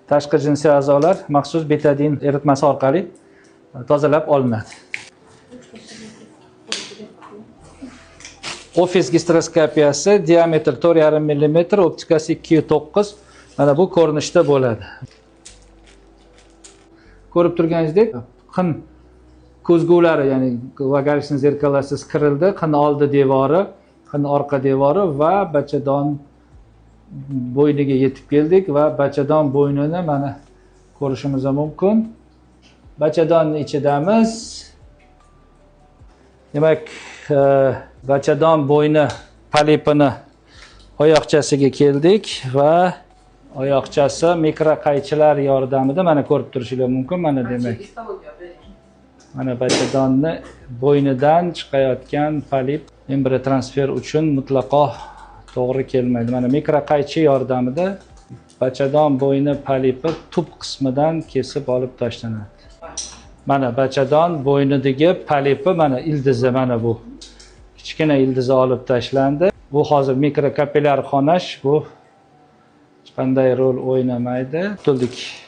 Tashqi jinsiy a'zolar maxsus betadin eritmasi orqali tozalab olinadi. Ofis gastroskopiyasi diametri 4,5 mm, optikasi 2,9. Mana bu ko'rinishda bo'ladi. Ko'rib turganingizdek, qin ko'zgulari, ya'ni vagalisning zerkalasiz kirildi, qin oldi devori, qin orqa devori va bachadon bo'yniga yetib keldik va bachadon bo'ynini mana ko'rishimiz mumkin. Bachadonning ichidamiz. Demak, bachadon bo'yni polipini oyoqchasiga keldik va oyoqchasi mikroqaychilar yordamida mana ko'rib turishingiz mumkin. Mana demak. Mana bachadonni bo'ynidan chiqayotgan polip embrion transfer uchun mutlaqo to'g'ri kelmaydi. Mana mikroqaychi yordamida bachadon bo'yni polipi tub qismidan kesib olib tashlanadi. Mana bachadon bo'ynidagi polipi, mana ildizi, mana bu kichkina ildizi olib tashlandi. Bu hozir mikrokapillyar xonash, bu hech qanday rol o'ynamaydi. Tutdik.